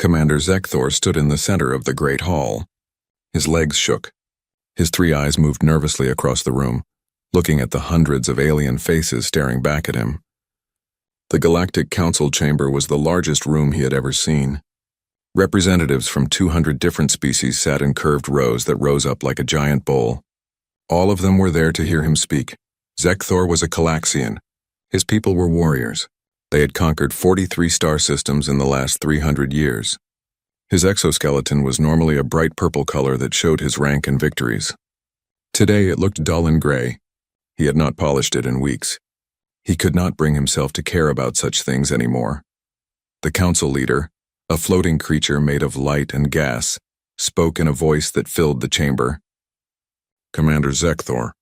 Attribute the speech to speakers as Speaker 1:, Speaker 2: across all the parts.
Speaker 1: Commander Zekthor stood in the center of the great hall. His legs shook. His three eyes moved nervously across the room, looking at the hundreds of alien faces staring back at him. The Galactic Council chamber was the largest room he had ever seen. Representatives from 200 different species sat in curved rows that rose up like a giant bowl. All of them were there to hear him speak. Zekthor was a Calaxian. His people were warriors. They had conquered 43 star systems in the last 300 years. His exoskeleton was normally a bright purple color that showed his rank and victories. Today it looked dull and gray. He had not polished it in weeks. He could not bring himself to care about such things anymore. The council leader, a floating creature made of light and gas, spoke in a voice that filled the chamber. Commander Zekthor,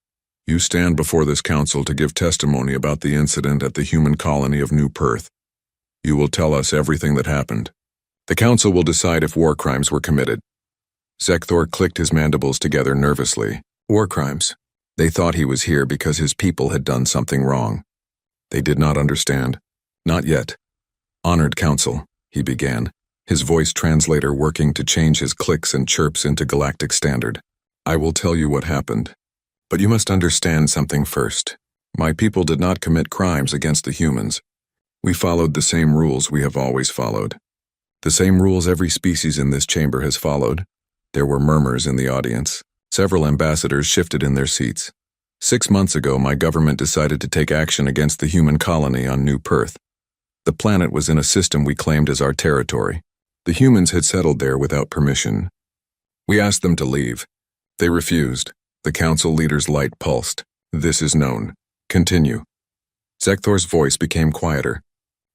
Speaker 1: you stand before this council to give testimony about the incident at the human colony of New Perth. You will tell us everything that happened. The council will decide if war crimes were committed. Zekthor clicked his mandibles together nervously. War crimes. They thought he was here because his people had done something wrong. They did not understand. Not yet. Honored council, he began, his voice translator working to change his clicks and chirps into galactic standard. I will tell you what happened. But you must understand something first. My people did not commit crimes against the humans. We followed the same rules we have always followed. The same rules every species in this chamber has followed. There were murmurs in the audience. Several ambassadors shifted in their seats. 6 months ago, my government decided to take action against the human colony on New Perth. The planet was in a system we claimed as our territory. The humans had settled there without permission. We asked them to leave. They refused. The council leader's light pulsed. This is known. Continue. Zekthor's voice became quieter.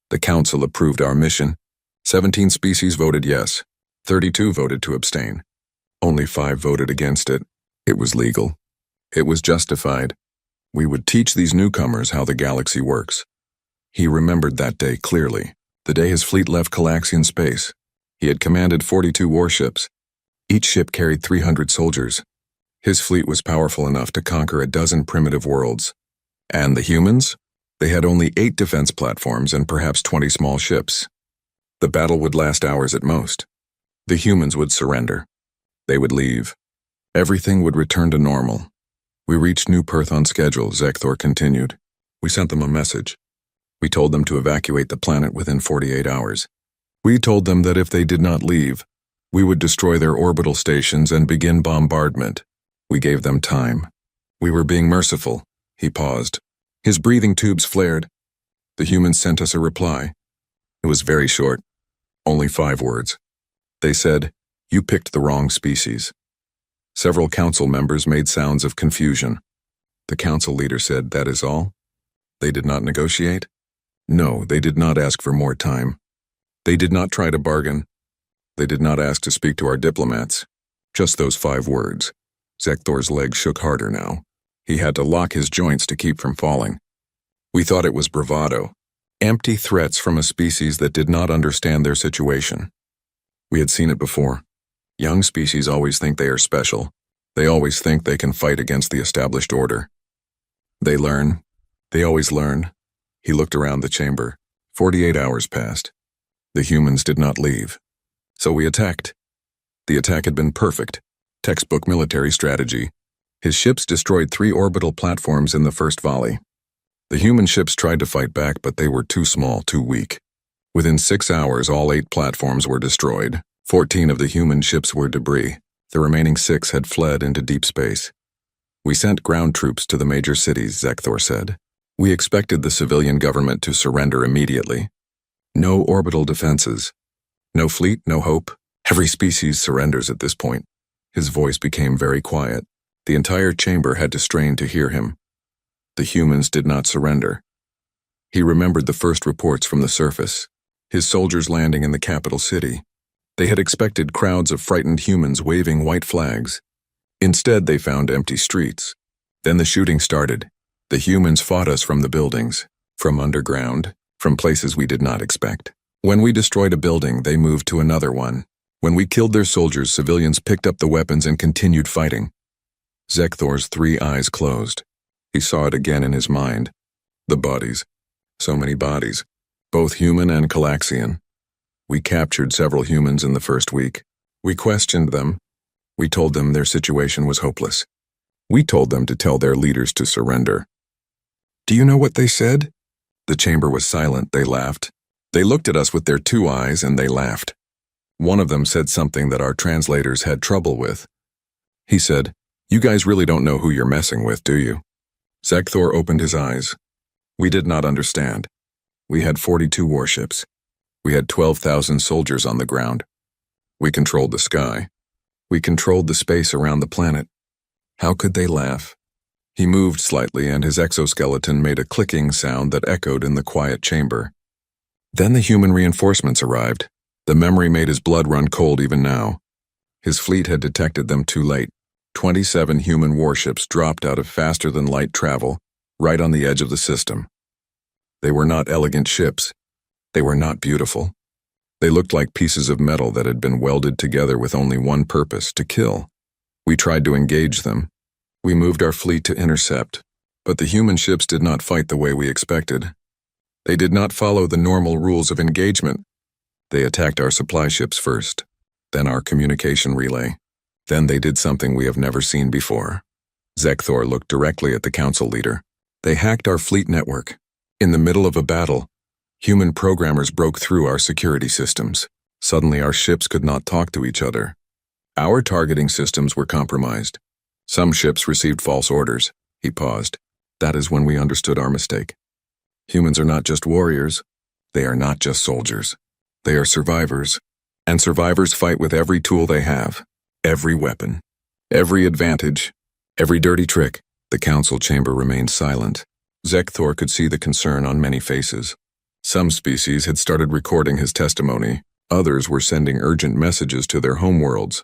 Speaker 1: The council approved our mission. 17 species voted yes. 32 voted to abstain. Only 5 voted against it. It was legal. It was justified. We would teach these newcomers how the galaxy works. He remembered that day clearly, the day his fleet left Calaxian space. He had commanded 42 warships. Each ship carried 300 soldiers. His fleet was powerful enough to conquer a dozen primitive worlds. And the humans? They had only 8 defense platforms and perhaps 20 small ships. The battle would last hours at most. The humans would surrender. They would leave. Everything would return to normal. We reached New Perth on schedule, Zekthor continued. We sent them a message. We told them to evacuate the planet within 48 hours. We told them that if they did not leave, we would destroy their orbital stations and begin bombardment. We gave them time. We were being merciful. He paused. His breathing tubes flared. The humans sent us a reply. It was very short. Only 5 words. They said, "You picked the wrong species." Several council members made sounds of confusion. The council leader said, "That is all?" They did not negotiate? No, they did not ask for more time. They did not try to bargain. They did not ask to speak to our diplomats. Just those 5 words. Zekthor's legs shook harder now. He had to lock his joints to keep from falling. We thought it was bravado. Empty threats from a species that did not understand their situation. We had seen it before. Young species always think they are special. They always think they can fight against the established order. They learn. They always learn. He looked around the chamber. 48 hours passed. The humans did not leave. So we attacked. The attack had been perfect. Textbook military strategy. His ships destroyed 3 orbital platforms in the first volley. The human ships tried to fight back, but they were too small, too weak. Within 6 hours, all 8 platforms were destroyed. 14 of the human ships were debris. The remaining 6 had fled into deep space. We sent ground troops to the major cities, Zekthor said. We expected the civilian government to surrender immediately. No orbital defenses. No fleet, no hope. Every species surrenders at this point. His voice became very quiet. The entire chamber had to strain to hear him. The humans did not surrender. He remembered the first reports from the surface. His soldiers landing in the capital city. They had expected crowds of frightened humans waving white flags. Instead, they found empty streets. Then the shooting started. The humans fought us from the buildings, from underground, from places we did not expect. When we destroyed a building, they moved to another one. When we killed their soldiers, civilians picked up the weapons and continued fighting. Zekthor's 3 eyes closed. He saw it again in his mind. The bodies. So many bodies. Both human and Calaxian. We captured several humans in the first week. We questioned them. We told them their situation was hopeless. We told them to tell their leaders to surrender. Do you know what they said? The chamber was silent. They laughed. They looked at us with their two eyes and they laughed. One of them said something that our translators had trouble with. He said, "You guys really don't know who you're messing with, do you?" Zekthor opened his eyes. We did not understand. We had 42 warships. We had 12,000 soldiers on the ground. We controlled the sky. We controlled the space around the planet. How could they laugh? He moved slightly and his exoskeleton made a clicking sound that echoed in the quiet chamber. Then the human reinforcements arrived. The memory made his blood run cold even now. His fleet had detected them too late. 27 human warships dropped out of faster-than-light travel, right on the edge of the system. They were not elegant ships. They were not beautiful. They looked like pieces of metal that had been welded together with only one purpose, to kill. We tried to engage them. We moved our fleet to intercept, but the human ships did not fight the way we expected. They did not follow the normal rules of engagement. They attacked our supply ships first, then our communication relay. Then they did something we have never seen before. Zekthor looked directly at the council leader. They hacked our fleet network. In the middle of a battle, human programmers broke through our security systems. Suddenly our ships could not talk to each other. Our targeting systems were compromised. Some ships received false orders. He paused. That is when we understood our mistake. Humans are not just warriors. They are not just soldiers. They are survivors. And survivors fight with every tool they have. Every weapon. Every advantage. Every dirty trick. The council chamber remained silent. Zekthor could see the concern on many faces. Some species had started recording his testimony. Others were sending urgent messages to their homeworlds.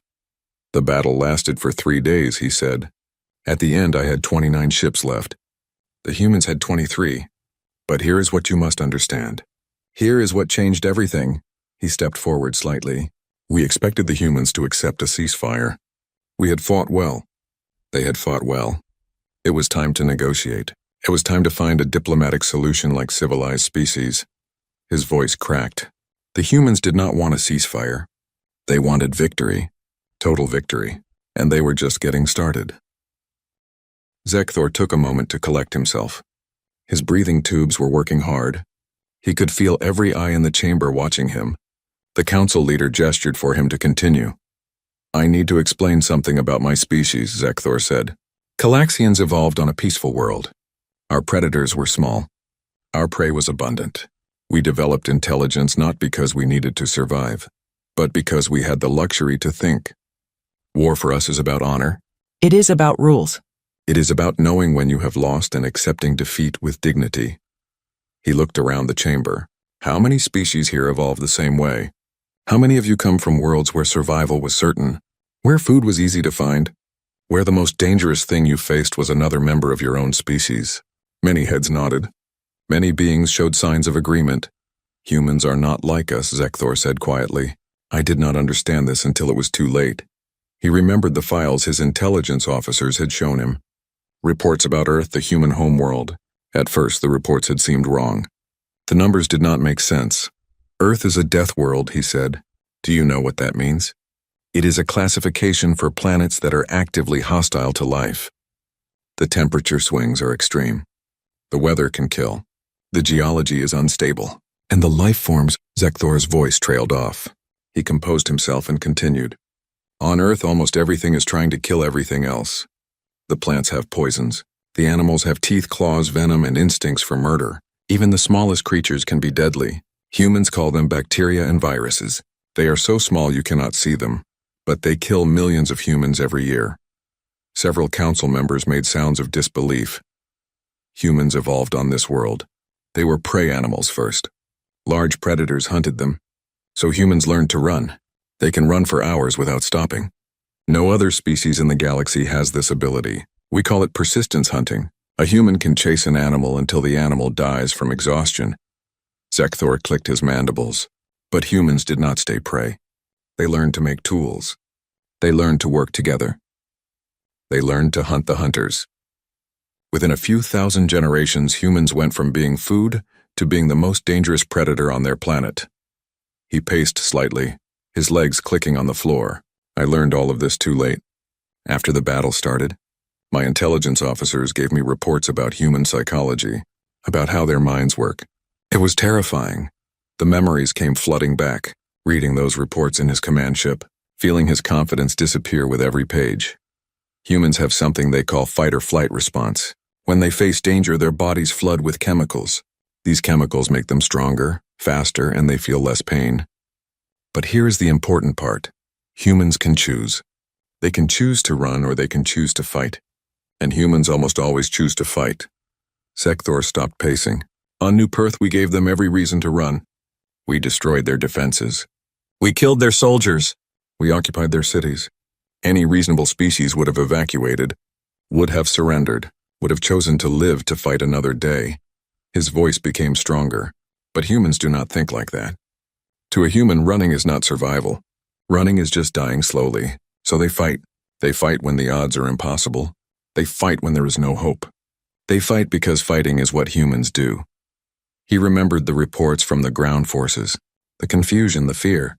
Speaker 1: The battle lasted for 3 days, he said. At the end, I had 29 ships left. The humans had 23. But here is what you must understand. Here is what changed everything. He stepped forward slightly. We expected the humans to accept a ceasefire. We had fought well. They had fought well. It was time to negotiate. It was time to find a diplomatic solution like civilized species. His voice cracked. The humans did not want a ceasefire. They wanted victory. Total victory. And they were just getting started. Zekthor took a moment to collect himself. His breathing tubes were working hard. He could feel every eye in the chamber watching him. The council leader gestured for him to continue. I need to explain something about my species, Zekthor said. Calaxians evolved on a peaceful world. Our predators were small. Our prey was abundant. We developed intelligence not because we needed to survive, but because we had the luxury to think. War for us is about honor.
Speaker 2: It is about rules.
Speaker 1: It is about knowing when you have lost and accepting defeat with dignity. He looked around the chamber. How many species here evolved the same way? How many of you come from worlds where survival was certain, where food was easy to find, where the most dangerous thing you faced was another member of your own species? Many heads nodded. Many beings showed signs of agreement. Humans are not like us, Zekthor said quietly. I did not understand this until it was too late. He remembered the files his intelligence officers had shown him. Reports about Earth, the human homeworld. At first, the reports had seemed wrong. The numbers did not make sense. Earth is a death world, he said. Do you know what that means? It is a classification for planets that are actively hostile to life. The temperature swings are extreme. The weather can kill. The geology is unstable. And the life forms, Zekthor's voice trailed off. He composed himself and continued. On Earth, almost everything is trying to kill everything else. The plants have poisons. The animals have teeth, claws, venom, and instincts for murder. Even the smallest creatures can be deadly. Humans call them bacteria and viruses. They are so small you cannot see them, but they kill millions of humans every year. Several council members made sounds of disbelief. Humans evolved on this world. They were prey animals first. Large predators hunted them. So humans learned to run. They can run for hours without stopping. No other species in the galaxy has this ability. We call it persistence hunting. A human can chase an animal until the animal dies from exhaustion. Zekthor clicked his mandibles. But humans did not stay prey. They learned to make tools. They learned to work together. They learned to hunt the hunters. Within a few thousand generations, humans went from being food to being the most dangerous predator on their planet. He paced slightly, his legs clicking on the floor. I learned all of this too late. After the battle started, my intelligence officers gave me reports about human psychology, about how their minds work. It was terrifying. The memories came flooding back, reading those reports in his command ship, feeling his confidence disappear with every page. Humans have something they call fight-or-flight response. When they face danger, their bodies flood with chemicals. These chemicals make them stronger, faster, and they feel less pain. But here's the important part. Humans can choose. They can choose to run or they can choose to fight. And humans almost always choose to fight. Zekthor stopped pacing. On New Perth, we gave them every reason to run. We destroyed their defenses. We killed their soldiers. We occupied their cities. Any reasonable species would have evacuated, would have surrendered, would have chosen to live to fight another day. His voice became stronger, but humans do not think like that. To a human, running is not survival. Running is just dying slowly, so they fight. They fight when the odds are impossible. They fight when there is no hope. They fight because fighting is what humans do. He remembered the reports from the ground forces, the confusion, the fear.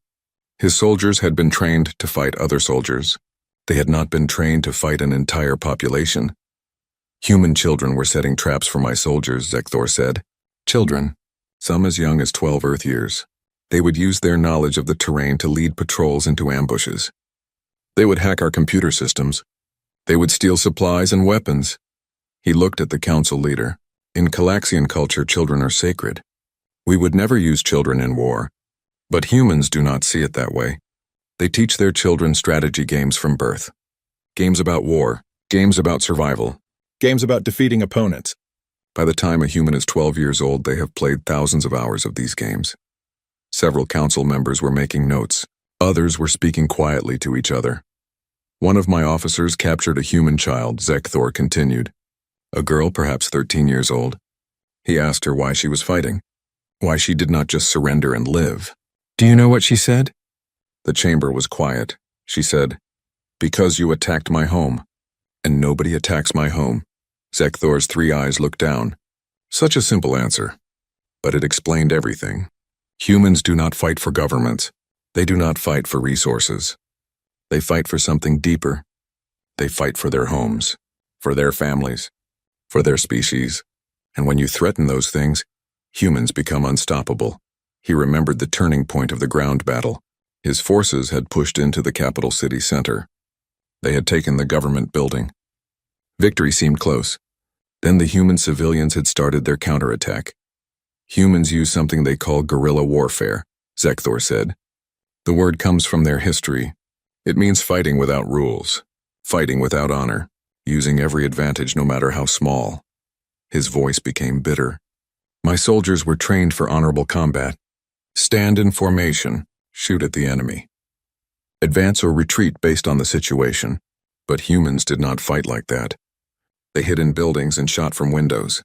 Speaker 1: His soldiers had been trained to fight other soldiers. They had not been trained to fight an entire population. Human children were setting traps for my soldiers, Zekthor said. Children, some as young as 12 Earth years. They would use their knowledge of the terrain to lead patrols into ambushes. They would hack our computer systems. They would steal supplies and weapons. He looked at the council leader. In Calaxian culture, children are sacred. We would never use children in war. But humans do not see it that way. They teach their children strategy games from birth. Games about war, games about survival, games about defeating opponents. By the time a human is 12 years old, they have played thousands of hours of these games. Several council members were making notes. Others were speaking quietly to each other. One of my officers captured a human child, Zekthor continued. A girl, perhaps 13 years old. He asked her why she was fighting, why she did not just surrender and live. Do you know what she said? The chamber was quiet. She said, "Because you attacked my home, and nobody attacks my home." Zekthor's 3 eyes looked down. Such a simple answer, but it explained everything. Humans do not fight for governments. They do not fight for resources. They fight for something deeper. They fight for their homes, for their families, for their species. And when you threaten those things, humans become unstoppable. He remembered the turning point of the ground battle. His forces had pushed into the capital city center. They had taken the government building. Victory seemed close. Then the human civilians had started their counterattack. Humans use something they call guerrilla warfare, Zekthor said. The word comes from their history. It means fighting without rules, fighting without honor, using every advantage no matter how small. His voice became bitter. My soldiers were trained for honorable combat. Stand in formation, shoot at the enemy. Advance or retreat based on the situation. But humans did not fight like that. They hid in buildings and shot from windows.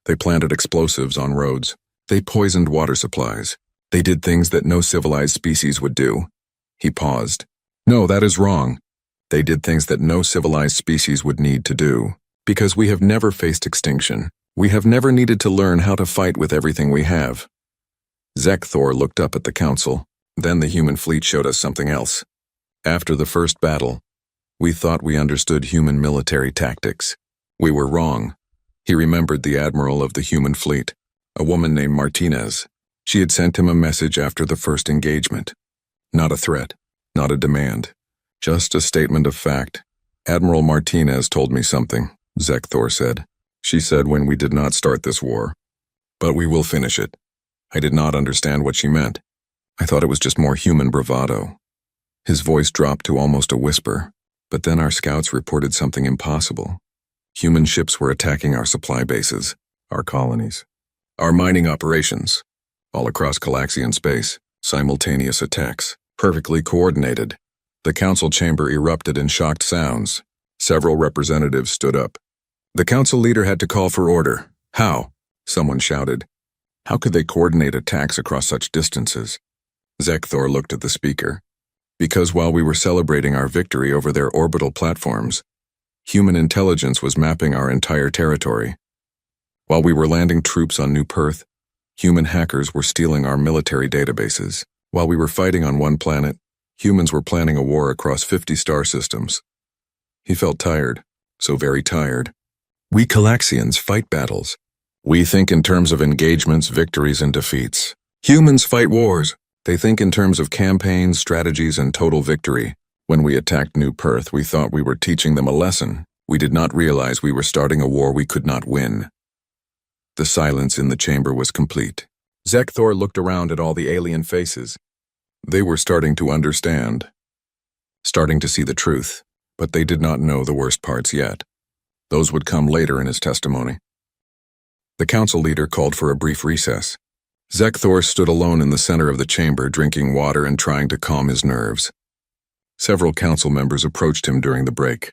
Speaker 1: They planted explosives on roads. They poisoned water supplies. They did things that no civilized species would do. He paused. No, that is wrong. They did things that no civilized species would need to do. Because we have never faced extinction. We have never needed to learn how to fight with everything we have. Zekthor looked up at the council. Then the human fleet showed us something else. After the first battle, we thought we understood human military tactics. We were wrong. He remembered the admiral of the human fleet, a woman named Martinez. She had sent him a message after the first engagement. Not a threat, not a demand, just a statement of fact. Admiral Martinez told me something, Zekthor said. She said when we did not start this war, but we will finish it. I did not understand what she meant. I thought it was just more human bravado. His voice dropped to almost a whisper, but then our scouts reported something impossible. Human ships were attacking our supply bases, our colonies, our mining operations, all across Calaxian space, simultaneous attacks, perfectly coordinated. The council chamber erupted in shocked sounds. Several representatives stood up. The council leader had to call for order. How? Someone shouted. How could they coordinate attacks across such distances? Zekthor looked at the speaker. Because while we were celebrating our victory over their orbital platforms, human intelligence was mapping our entire territory. While we were landing troops on New Perth, human hackers were stealing our military databases. While we were fighting on one planet, humans were planning a war across 50 star systems. He felt tired, so very tired. We Calaxians fight battles. We think in terms of engagements, victories, and defeats. Humans fight wars. They think in terms of campaigns, strategies, and total victory. When we attacked New Perth, we thought we were teaching them a lesson. We did not realize we were starting a war we could not win. The silence in the chamber was complete. Zekthor looked around at all the alien faces. They were starting to understand, starting to see the truth, but they did not know the worst parts yet. Those would come later in his testimony. The council leader called for a brief recess. Zekthor stood alone in the center of the chamber, drinking water and trying to calm his nerves. Several council members approached him during the break.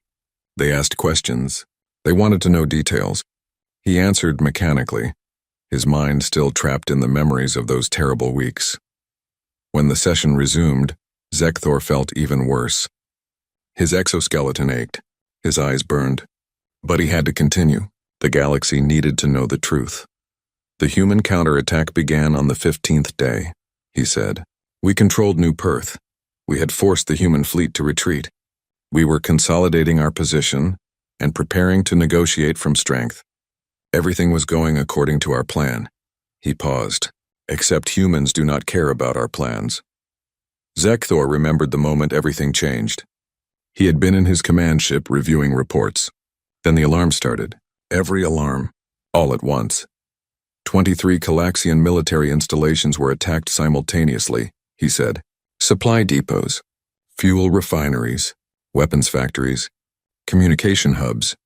Speaker 1: They asked questions. They wanted to know details. He answered mechanically, his mind still trapped in the memories of those terrible weeks. When the session resumed, Zekthor felt even worse. His exoskeleton ached, his eyes burned. But he had to continue. The galaxy needed to know the truth. The human counterattack began on the 15th day, he said. We controlled New Perth. We had forced the human fleet to retreat. We were consolidating our position and preparing to negotiate from strength. Everything was going according to our plan. He paused. Except humans do not care about our plans. Zekthor remembered the moment everything changed. He had been in his command ship reviewing reports. Then the alarm started. Every alarm, all at once. 23 Calaxian military installations were attacked simultaneously, he said. Supply depots, fuel refineries, weapons factories, communication hubs,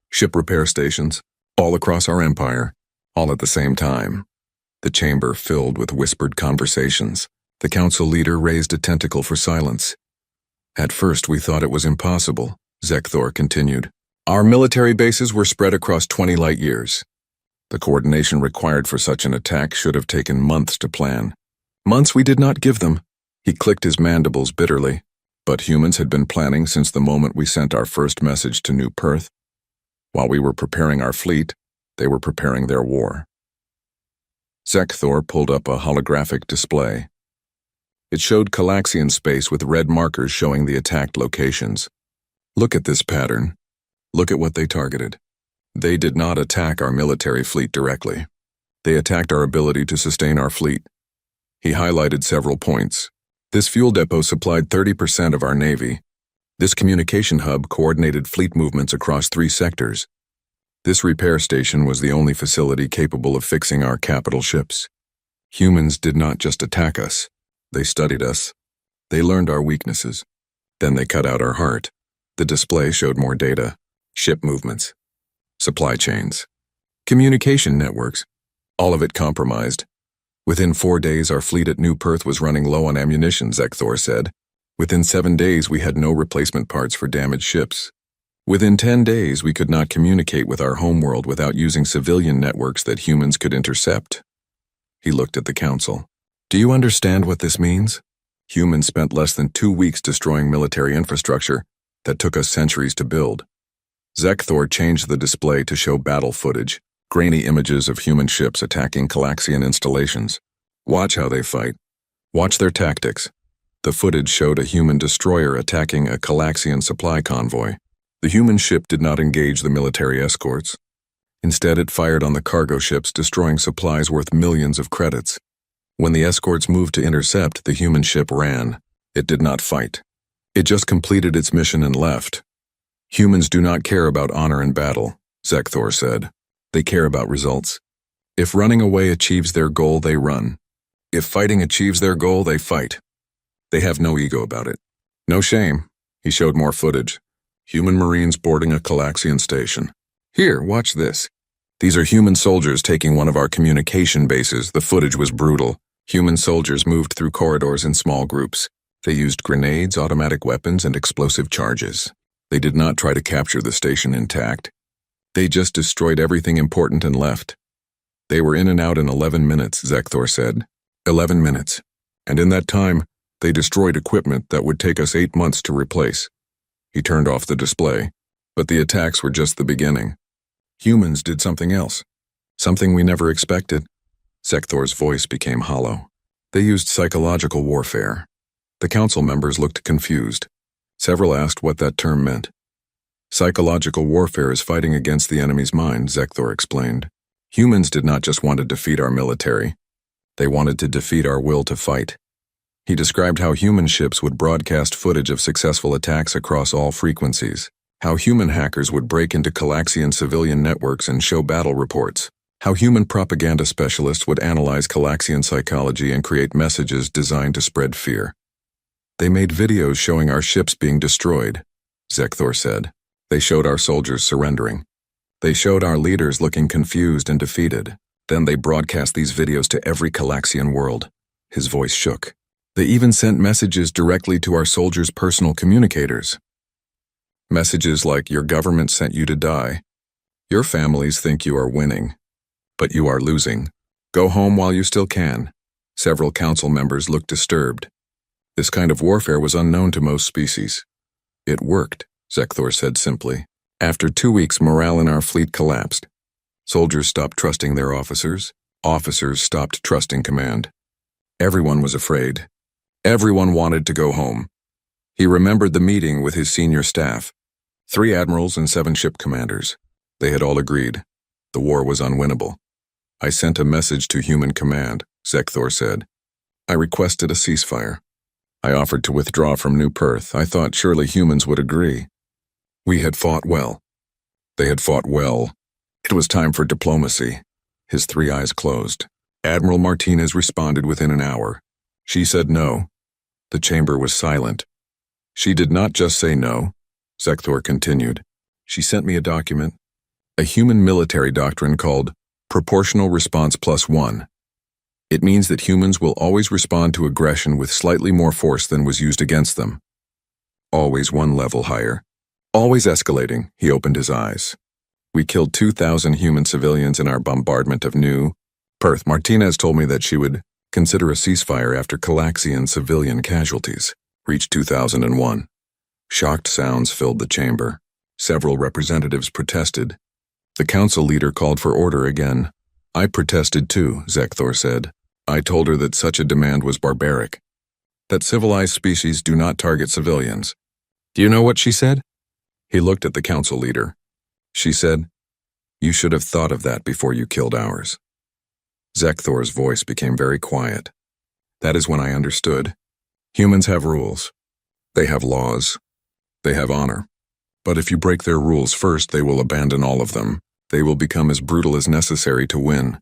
Speaker 1: ship repair stations, all across our empire, all at the same time. The chamber filled with whispered conversations. The council leader raised a tentacle for silence. At first we thought it was impossible, Zekthor continued. Our military bases were spread across 20 light years. The coordination required for such an attack should have taken months to plan. Months we did not give them. He clicked his mandibles bitterly. But humans had been planning since the moment we sent our first message to New Perth. While we were preparing our fleet, they were preparing their war. Zekthor pulled up a holographic display. It showed Calaxian space with red markers showing the attacked locations. Look at this pattern. Look at what they targeted. They did not attack our military fleet directly. They attacked our ability to sustain our fleet. He highlighted several points. This fuel depot supplied 30% of our navy. This communication hub coordinated fleet movements across 3 sectors. This repair station was the only facility capable of fixing our capital ships. Humans did not just attack us. They studied us. They learned our weaknesses. Then they cut out our heart. The display showed more data. Ship movements, supply chains, communication networks, all of it compromised. Within 4 days, our fleet at New Perth was running low on ammunition, Zekthor said. Within 7 days, we had no replacement parts for damaged ships. Within 10 days, we could not communicate with our homeworld without using civilian networks that humans could intercept. He looked at the council. Do you understand what this means? Humans spent less than 2 weeks destroying military infrastructure that took us centuries to build. Zekthor changed the display to show battle footage, grainy images of human ships attacking Calaxian installations. Watch how they fight. Watch their tactics. The footage showed a human destroyer attacking a Calaxian supply convoy. The human ship did not engage the military escorts. Instead, it fired on the cargo ships, destroying supplies worth millions of credits. When the escorts moved to intercept, the human ship ran. It did not fight. It just completed its mission and left. Humans do not care about honor in battle, Zekthor said. They care about results. If running away achieves their goal, they run. If fighting achieves their goal, they fight. They have no ego about it. No shame. He showed more footage. Human Marines boarding a Calaxian station. Here, watch this. These are human soldiers taking one of our communication bases. The footage was brutal. Human soldiers moved through corridors in small groups. They used grenades, automatic weapons, and explosive charges. They did not try to capture the station intact. They just destroyed everything important and left. They were in and out in 11 minutes, Zekthor said. 11 minutes. And in that time, they destroyed equipment that would take us 8 months to replace. He turned off the display. But the attacks were just the beginning. Humans did something else. Something we never expected. Zekthor's voice became hollow. They used psychological warfare. The council members looked confused. Several asked what that term meant. Psychological warfare is fighting against the enemy's mind, Zekthor explained. Humans did not just want to defeat our military. They wanted to defeat our will to fight. He described how human ships would broadcast footage of successful attacks across all frequencies, how human hackers would break into Calaxian civilian networks and show battle reports, how human propaganda specialists would analyze Calaxian psychology and create messages designed to spread fear. They made videos showing our ships being destroyed, Zekthor said. They showed our soldiers surrendering. They showed our leaders looking confused and defeated. Then they broadcast these videos to every Calaxian world. His voice shook. They even sent messages directly to our soldiers' personal communicators. Messages like, "Your government sent you to die. Your families think you are winning, but you are losing. Go home while you still can." Several council members looked disturbed. This kind of warfare was unknown to most species. It worked, Zekthor said simply. After 2 weeks, morale in our fleet collapsed. Soldiers stopped trusting their officers. Officers stopped trusting command. Everyone was afraid. Everyone wanted to go home. He remembered the meeting with his senior staff. 3 admirals and 7 ship commanders. They had all agreed. The war was unwinnable. "I sent a message to human command," Zekthor said. "I requested a ceasefire. I offered to withdraw from New Perth. I thought surely humans would agree. We had fought well. They had fought well. It was time for diplomacy." His 3 eyes closed. Admiral Martinez responded within an hour. She said no. The chamber was silent. "She did not just say no," Zekthor continued. "She sent me a document, a human military doctrine called Proportional Response +1. It means that humans will always respond to aggression with slightly more force than was used against them. Always one level higher. Always escalating." He opened his eyes. "We killed 2,000 human civilians in our bombardment of New Perth. Martinez told me that she would consider a ceasefire after Calaxian civilian casualties reached 2001. Shocked sounds filled the chamber. Several representatives protested. The council leader called for order again. "I protested too," Zekthor said. "I told her that such a demand was barbaric, that civilized species do not target civilians." "Do you know what she said?" He looked at the council leader. She said, "You should have thought of that before you killed ours." Zekthor's voice became very quiet. That is when I understood. Humans have rules. They have laws. They have honor. But if you break their rules first, they will abandon all of them. They will become as brutal as necessary to win.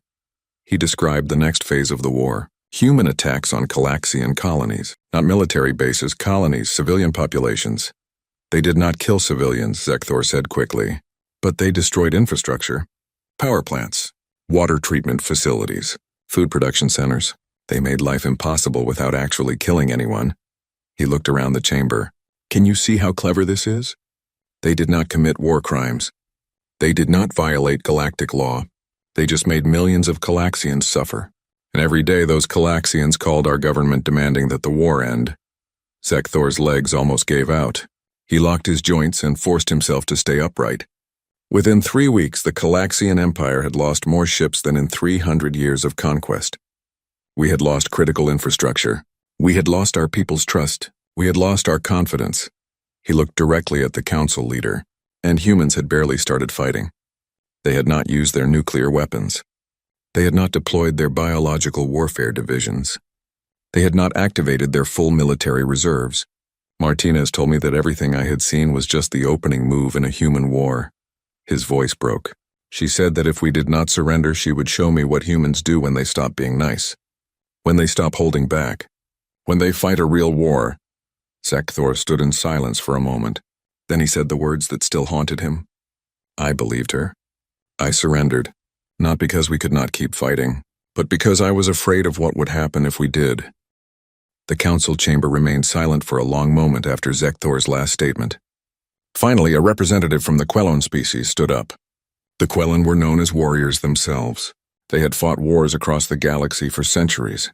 Speaker 1: He described the next phase of the war. Human attacks on Calaxian colonies, not military bases, colonies, civilian populations. They did not kill civilians, Zekthor said quickly, but they destroyed infrastructure, power plants, water treatment facilities, food production centers. They made life impossible without actually killing anyone. He looked around the chamber. "Can you see how clever this is? They did not commit war crimes. They did not violate galactic law. They just made millions of Calaxians suffer. And every day those Calaxians called our government demanding that the war end." Zekthor's legs almost gave out. He locked his joints and forced himself to stay upright. Within 3 weeks, the Calaxian Empire had lost more ships than in 300 years of conquest. We had lost critical infrastructure. We had lost our people's trust. We had lost our confidence. He looked directly at the council leader, and humans had barely started fighting. They had not used their nuclear weapons. They had not deployed their biological warfare divisions. They had not activated their full military reserves. Martinez told me that everything I had seen was just the opening move in a human war. His voice broke. She said that if we did not surrender, she would show me what humans do when they stop being nice, when they stop holding back, when they fight a real war. Zekthor stood in silence for a moment. Then he said the words that still haunted him. I believed her. I surrendered, not because we could not keep fighting, but because I was afraid of what would happen if we did. The council chamber remained silent for a long moment after Zekthor's last statement. Finally, a representative from the Quelon species stood up. The Quelon were known as warriors themselves. They had fought wars across the galaxy for centuries.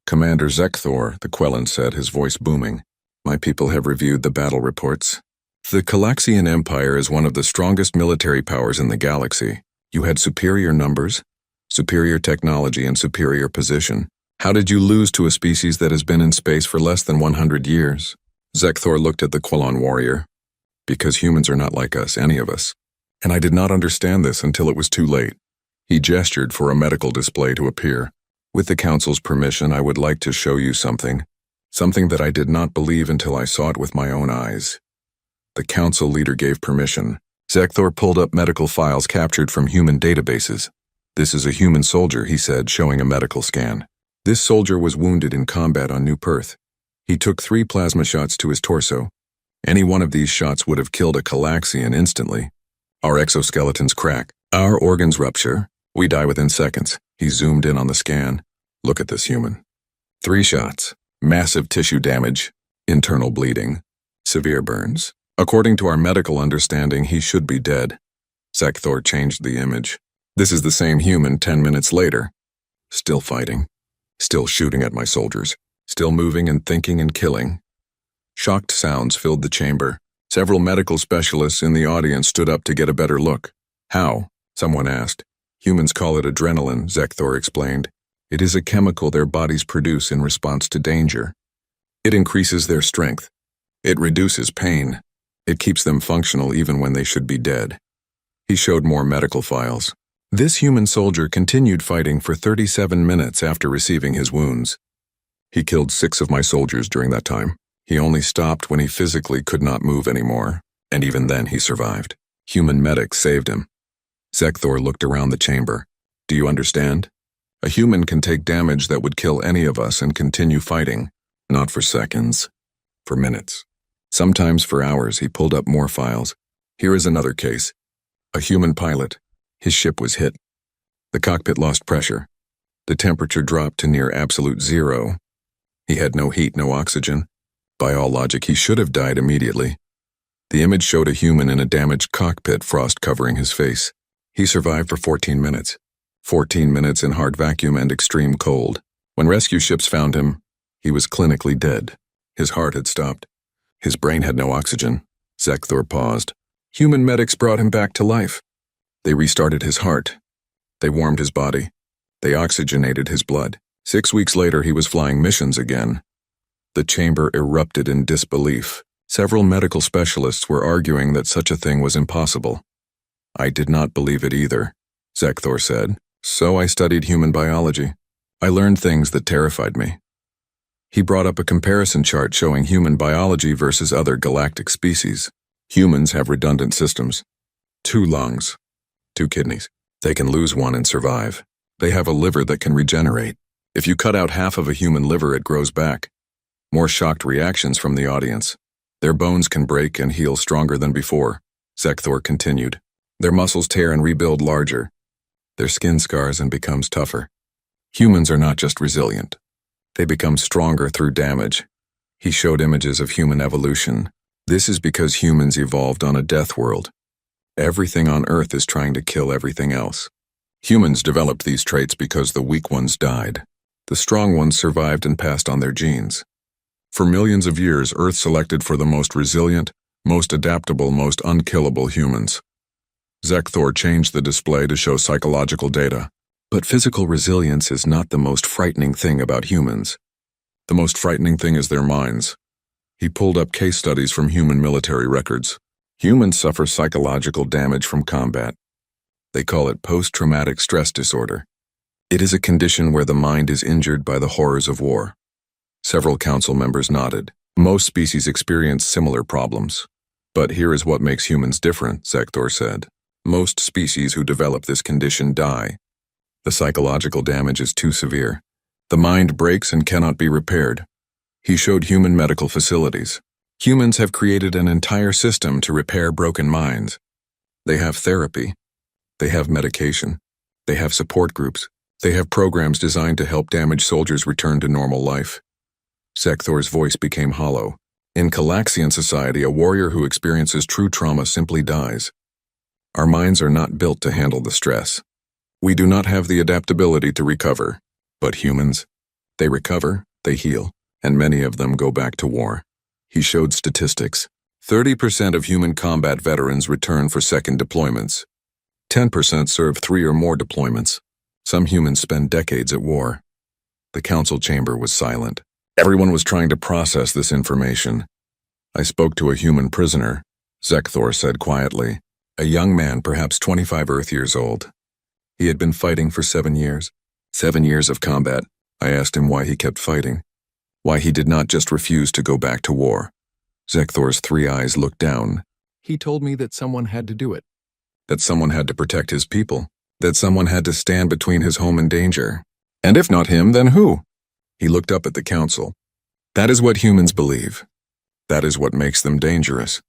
Speaker 1: Commander Zekthor, the Quelon said, his voice booming, "My people have reviewed the battle reports. The Calaxian Empire is one of the strongest military powers in the galaxy. You had superior numbers, superior technology, and superior position. How did you lose to a species that has been in space for less than 100 years? Zekthor looked at the Quilon warrior. Because humans are not like us, any of us. And I did not understand this until it was too late. He gestured for a medical display to appear. With the council's permission, I would like to show you something. Something that I did not believe until I saw it with my own eyes. The council leader gave permission. Zekthor pulled up medical files captured from human databases. This is a human soldier, he said, showing a medical scan. This soldier was wounded in combat on New Perth. He took 3 plasma shots to his torso. Any one of these shots would have killed a Calaxian instantly. Our exoskeletons crack. Our organs rupture. We die within seconds. He zoomed in on the scan. Look at this human. 3 shots. Massive tissue damage. Internal bleeding. Severe burns. According to our medical understanding, he should be dead. Zekthor changed the image. This is the same human 10 minutes later. Still fighting. Still shooting at my soldiers. Still moving and thinking and killing. Shocked sounds filled the chamber. Several medical specialists in the audience stood up to get a better look. How? Someone asked. Humans call it adrenaline, Zekthor explained. It is a chemical their bodies produce in response to danger. It increases their strength. It reduces pain. It keeps them functional even when they should be dead. He showed more medical files. This human soldier continued fighting for 37 minutes after receiving his wounds. He killed 6 of my soldiers during that time. He only stopped when he physically could not move anymore, and even then he survived. Human medics saved him. Zekthor looked around the chamber. Do you understand? A human can take damage that would kill any of us and continue fighting, not for seconds, for minutes. Sometimes for hours. He pulled up more files. Here is another case. A human pilot. His ship was hit. The cockpit lost pressure. The temperature dropped to near absolute zero. He had no heat, no oxygen. By all logic, he should have died immediately. The image showed a human in a damaged cockpit, frost covering his face. He survived for 14 minutes. 14 minutes in hard vacuum and extreme cold. When rescue ships found him, he was clinically dead. His heart had stopped. His brain had no oxygen. Zekthor paused. Human medics brought him back to life. They restarted his heart. They warmed his body. They oxygenated his blood. 6 weeks later, he was flying missions again. The chamber erupted in disbelief. Several medical specialists were arguing that such a thing was impossible. I did not believe it either, Zekthor said. So I studied human biology. I learned things that terrified me. He brought up a comparison chart showing human biology versus other galactic species. Humans have redundant systems. 2 lungs. 2 kidneys. They can lose one and survive. They have a liver that can regenerate. If you cut out half of a human liver, it grows back. More shocked reactions from the audience. Their bones can break and heal stronger than before, Zekthor continued. Their muscles tear and rebuild larger. Their skin scars and becomes tougher. Humans are not just resilient. They become stronger through damage. He showed images of human evolution. This is because humans evolved on a death world. Everything on Earth is trying to kill everything else. Humans developed these traits because the weak ones died. The strong ones survived and passed on their genes. For millions of years, Earth selected for the most resilient, most adaptable, most unkillable humans. Zekthor changed the display to show psychological data. But physical resilience is not the most frightening thing about humans. The most frightening thing is their minds. He pulled up case studies from human military records. Humans suffer psychological damage from combat. They call it post-traumatic stress disorder. It is a condition where the mind is injured by the horrors of war. Several council members nodded. Most species experience similar problems. But here is what makes humans different, Zekthor said. Most species who develop this condition die. The psychological damage is too severe. The mind breaks and cannot be repaired. He showed human medical facilities. Humans have created an entire system to repair broken minds. They have therapy. They have medication. They have support groups. They have programs designed to help damaged soldiers return to normal life. Zekthor's voice became hollow. In Calaxian society, a warrior who experiences true trauma simply dies. Our minds are not built to handle the stress. We do not have the adaptability to recover. But humans, they recover, they heal, and many of them go back to war. He showed statistics. 30% of human combat veterans return for second deployments. 10% serve 3 or more deployments. Some humans spend decades at war. The council chamber was silent. Everyone was trying to process this information. I spoke to a human prisoner, Zekthor said quietly, a young man perhaps 25 Earth years old. He had been fighting for 7 years. 7 years of combat. I asked him why he kept fighting. Why he did not just refuse to go back to war. Zekthor's 3 eyes looked down.
Speaker 2: He told me that someone had to do it.
Speaker 1: That someone had to protect his people. That someone had to stand between his home and danger. And if not him, then who? He looked up at the council. That is what humans believe. That is what makes them dangerous.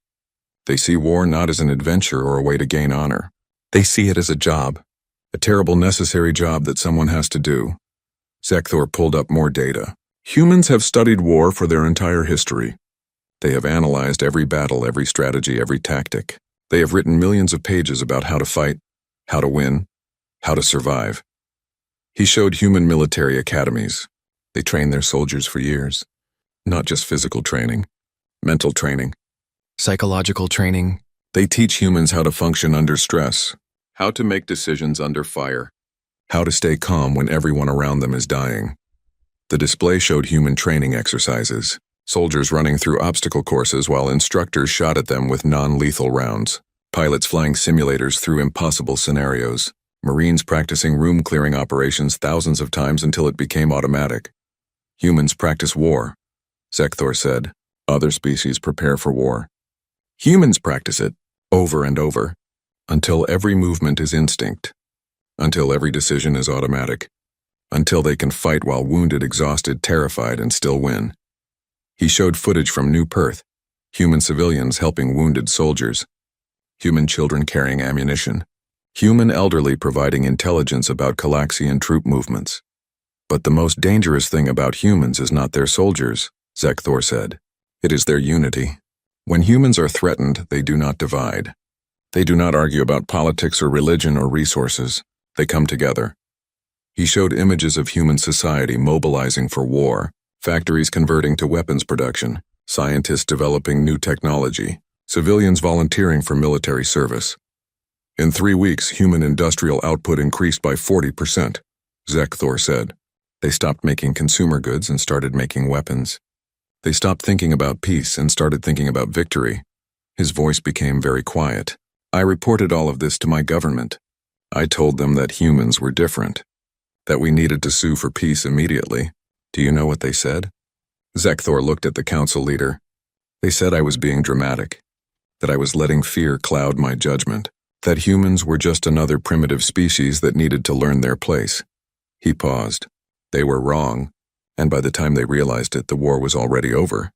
Speaker 1: They see war not as an adventure or a way to gain honor. They see it as a job. A terrible necessary job that someone has to do. Zekthor pulled up more data. Humans have studied war for their entire history. They have analyzed every battle, every strategy, every tactic. They have written millions of pages about how to fight, how to win, how to survive. He showed human military academies. They train their soldiers for years. Not just physical training, mental training,
Speaker 2: Psychological training.
Speaker 1: They teach humans how to function under stress, how to make decisions under fire, how to stay calm when everyone around them is dying. The display showed human training exercises, soldiers running through obstacle courses while instructors shot at them with non-lethal rounds, pilots flying simulators through impossible scenarios, Marines practicing room-clearing operations thousands of times until it became automatic. Humans practice war, Zekthor said. Other species prepare for war. Humans practice it, over and over, until every movement is instinct, until every decision is automatic, until they can fight while wounded, exhausted, terrified, and still win. He showed footage from New Perth, human civilians helping wounded soldiers, human children carrying ammunition, human elderly providing intelligence about Calaxian troop movements. But the most dangerous thing about humans is not their soldiers, Zekthor said. It is their unity. When humans are threatened, they do not divide. They do not argue about politics or religion or resources. They come together. He showed images of human society mobilizing for war, factories converting to weapons production, scientists developing new technology, civilians volunteering for military service. In 3 weeks, human industrial output increased by 40%, Zekthor said. They stopped making consumer goods and started making weapons. They stopped thinking about peace and started thinking about victory. His voice became very quiet. I reported all of this to my government. I told them that humans were different, that we needed to sue for peace immediately. Do you know what they said? Zekthor looked at the council leader. They said I was being dramatic, that I was letting fear cloud my judgment, that humans were just another primitive species that needed to learn their place. He paused. They were wrong, and by the time they realized it, the war was already over.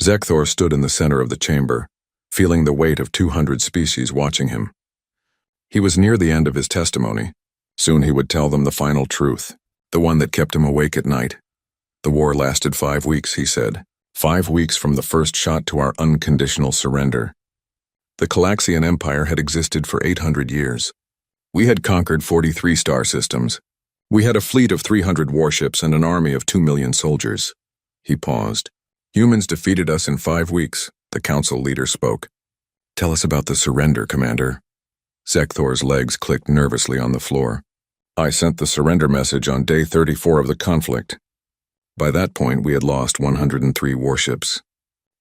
Speaker 1: Zekthor stood in the center of the chamber, feeling the weight of 200 species watching him. He was near the end of his testimony. Soon he would tell them the final truth, the one that kept him awake at night. The war lasted 5 weeks, he said. 5 weeks from the first shot to our unconditional surrender. The Calaxian Empire had existed for 800 years. We had conquered 43 star systems. We had a fleet of 300 warships and an army of 2 million soldiers. He paused. Humans defeated us in 5 weeks, the council leader spoke. Tell us about the surrender, Commander. Zekthor's legs clicked nervously on the floor. I sent the surrender message on day 34 of the conflict. By that point, we had lost 103 warships.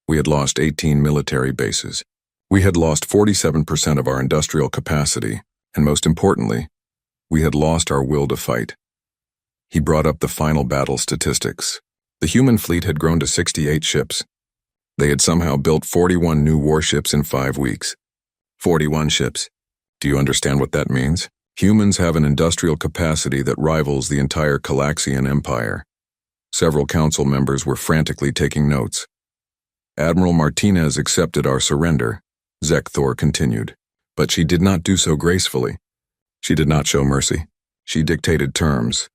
Speaker 1: We had lost 18 military bases. We had lost 47% of our industrial capacity, and most importantly, we had lost our will to fight. He brought up the final battle statistics. The human fleet had grown to 68 ships. They had somehow built 41 new warships in 5 weeks. 41 ships. Do you understand what that means? Humans have an industrial capacity that rivals the entire Calaxian Empire. Several council members were frantically taking notes. Admiral Martinez accepted our surrender, Zekthor continued, but she did not do so gracefully. She did not show mercy. She dictated terms.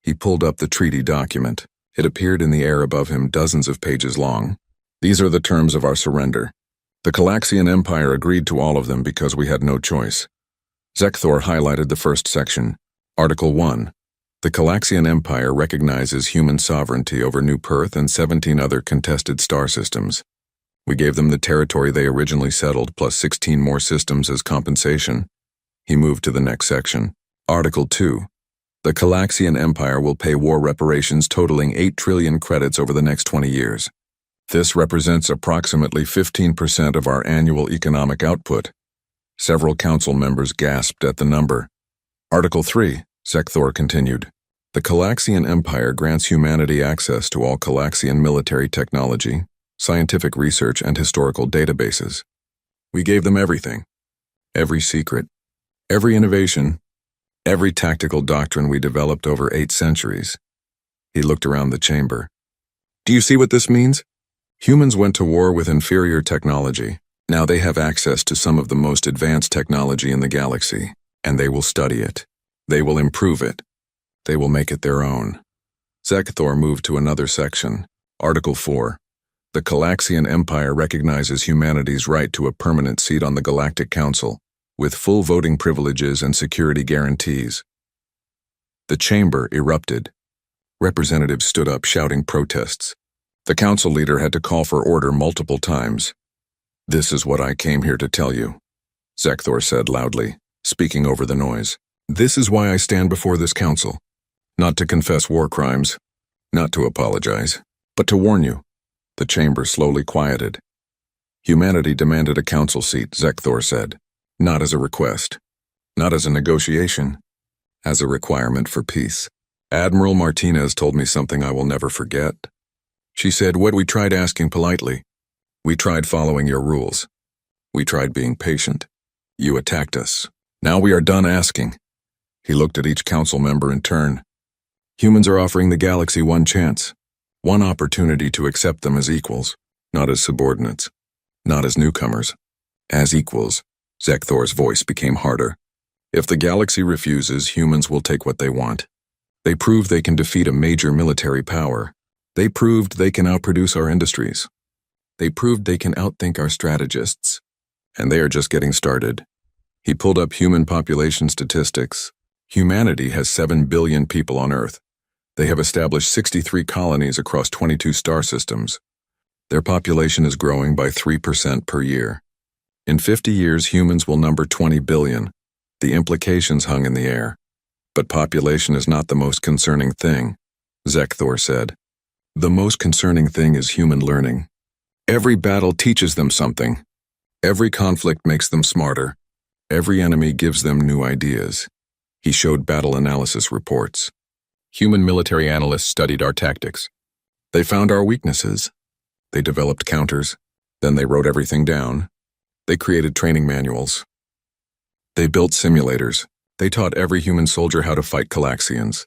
Speaker 1: He pulled up the treaty document. It appeared in the air above him, dozens of pages long. These are the terms of our surrender. The Calaxian Empire agreed to all of them because we had no choice. Zekthor highlighted the first section. Article 1. The Calaxian Empire recognizes human sovereignty over New Perth and 17 other contested star systems. We gave them the territory they originally settled, plus 16 more systems as compensation. He moved to the next section. Article 2. The Calaxian Empire will pay war reparations totaling 8 trillion credits over the next 20 years. This represents approximately 15% of our annual economic output. Several council members gasped at the number. Article 3, Zekthor continued. The Calaxian Empire grants humanity access to all Calaxian military technology, scientific research, and historical databases. We gave them everything. Every secret, every innovation, every tactical doctrine we developed over 8 centuries. He looked around the chamber. Do you see what this means? Humans went to war with inferior technology. Now they have access to some of the most advanced technology in the galaxy, and they will study it. They will improve it. They will make it their own. Zekthor moved to another section. Article 4. The Calaxian Empire recognizes humanity's right to a permanent seat on the Galactic Council, with full voting privileges and security guarantees. The chamber erupted. Representatives stood up shouting protests. The council leader had to call for order multiple times. This is what I came here to tell you, Zekthor said loudly, speaking over the noise. This is why I stand before this council. Not to confess war crimes, not to apologize, but to warn you. The chamber slowly quieted. Humanity demanded a council seat, Zekthor said. Not as a request, not as a negotiation, as a requirement for peace. Admiral Martinez told me something I will never forget. She said, "What we tried asking politely. We tried following your rules. We tried being patient. You attacked us. Now we are done asking." He looked at each council member in turn. Humans are offering the galaxy one chance, one opportunity to accept them as equals, not as subordinates, not as newcomers, as equals. Zekthor's voice became harder. If the galaxy refuses, humans will take what they want. They proved they can defeat a major military power. They proved they can outproduce our industries. They proved they can outthink our strategists. And they are just getting started. He pulled up human population statistics. Humanity has 7 billion people on Earth. They have established 63 colonies across 22 star systems. Their population is growing by 3% per year. In 50 years, humans will number 20 billion. The implications hung in the air. But population is not the most concerning thing, Zekthor said. The most concerning thing is human learning. Every battle teaches them something. Every conflict makes them smarter. Every enemy gives them new ideas. He showed battle analysis reports. Human military analysts studied our tactics. They found our weaknesses. They developed counters. Then they wrote everything down. They created training manuals. They built simulators. They taught every human soldier how to fight Calaxians.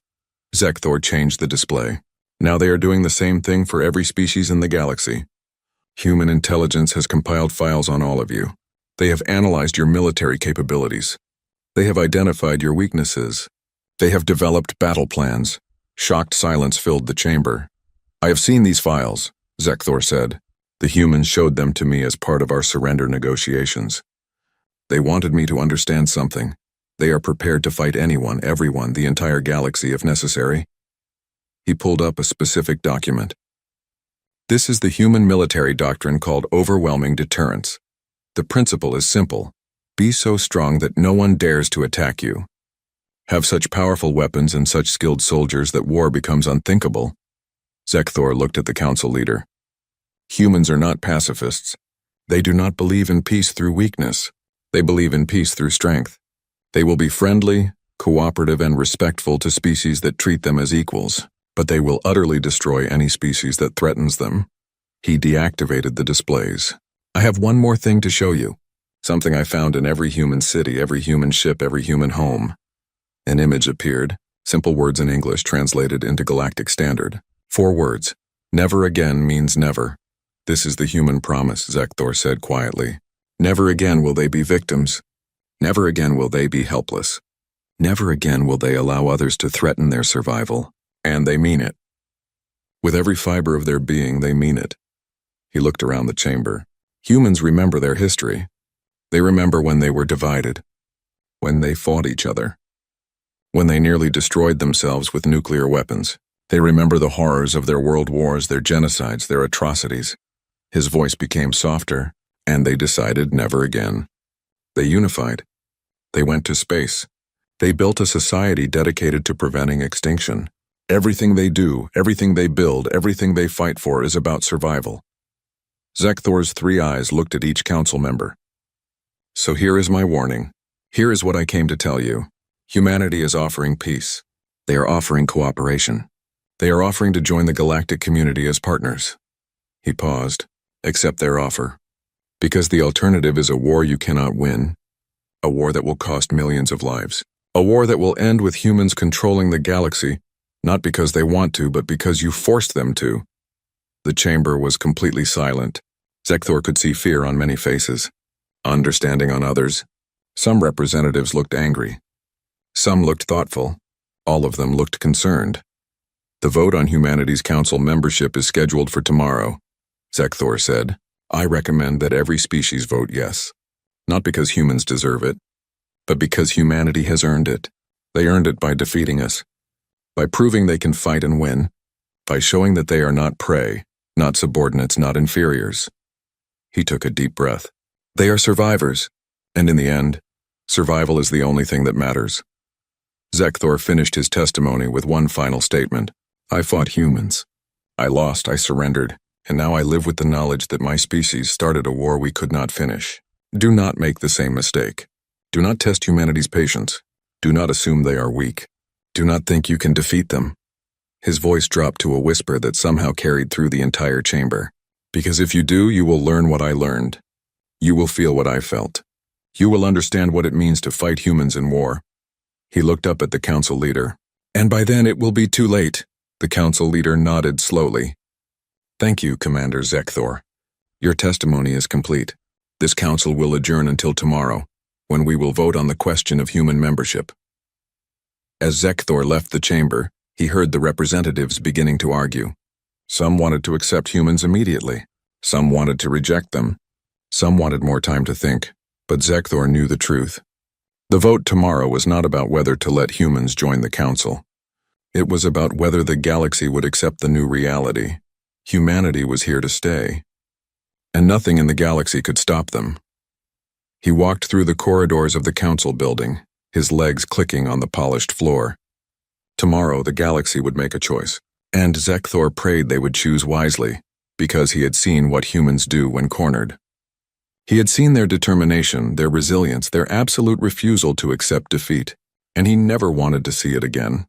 Speaker 1: Zekthor changed the display. Now they are doing the same thing for every species in the galaxy. Human intelligence has compiled files on all of you. They have analyzed your military capabilities. They have identified your weaknesses. They have developed battle plans. Shocked silence filled the chamber. I have seen these files, Zekthor said. The humans showed them to me as part of our surrender negotiations. They wanted me to understand something. They are prepared to fight anyone, everyone, the entire galaxy if necessary. He pulled up a specific document. This is the human military doctrine called overwhelming deterrence. The principle is simple. Be so strong that no one dares to attack you. Have such powerful weapons and such skilled soldiers that war becomes unthinkable. Zekthor looked at the council leader. Humans are not pacifists. They do not believe in peace through weakness. They believe in peace through strength. They will be friendly, cooperative, and respectful to species that treat them as equals, but they will utterly destroy any species that threatens them. He deactivated the displays. I have one more thing to show you. Something I found in every human city, every human ship, every human home. An image appeared, simple words in English translated into Galactic Standard. 4 words. Never again means never. This is the human promise, Zekthor said quietly. Never again will they be victims. Never again will they be helpless. Never again will they allow others to threaten their survival. And they mean it. With every fiber of their being, they mean it. He looked around the chamber. Humans remember their history. They remember when they were divided, when they fought each other, when they nearly destroyed themselves with nuclear weapons. They remember the horrors of their world wars, their genocides, their atrocities. His voice became softer, and they decided never again. They unified. They went to space. They built a society dedicated to preventing extinction. Everything they do, everything they build, everything they fight for is about survival. Zekthor's three eyes looked at each council member. So here is my warning. Here is what I came to tell you. Humanity is offering peace. They are offering cooperation. They are offering to join the galactic community as partners. He paused. Accept their offer. Because the alternative is a war you cannot win. A war that will cost millions of lives. A war that will end with humans controlling the galaxy, not because they want to, but because you forced them to. The chamber was completely silent. Zekthor could see fear on many faces, understanding on others. Some representatives looked angry. Some looked thoughtful. All of them looked concerned. The vote on Humanity's Council membership is scheduled for tomorrow, Zekthor said. I recommend that every species vote yes. Not because humans deserve it, but because humanity has earned it. They earned it by defeating us, by proving they can fight and win, by showing that they are not prey, not subordinates, not inferiors. He took a deep breath. They are survivors, and in the end, survival is the only thing that matters. Zekthor finished his testimony with one final statement. I fought humans. I lost, I surrendered, and now I live with the knowledge that my species started a war we could not finish. Do not make the same mistake. Do not test humanity's patience. Do not assume they are weak. Do not think you can defeat them. His voice dropped to a whisper that somehow carried through the entire chamber. Because if you do, you will learn what I learned. You will feel what I felt. You will understand what it means to fight humans in war. He looked up at the council leader. And by then it will be too late. The council leader nodded slowly. Thank you, Commander Zekthor. Your testimony is complete. This council will adjourn until tomorrow, when we will vote on the question of human membership. As Zekthor left the chamber, he heard the representatives beginning to argue. Some wanted to accept humans immediately. Some wanted to reject them. Some wanted more time to think. But Zekthor knew the truth. The vote tomorrow was not about whether to let humans join the council. It was about whether the galaxy would accept the new reality. Humanity was here to stay, and nothing in the galaxy could stop them. He walked through the corridors of the council building, his legs clicking on the polished floor. Tomorrow the galaxy would make a choice, and Zekthor prayed they would choose wisely, because he had seen what humans do when cornered. He had seen their determination, their resilience, their absolute refusal to accept defeat, and he never wanted to see it again.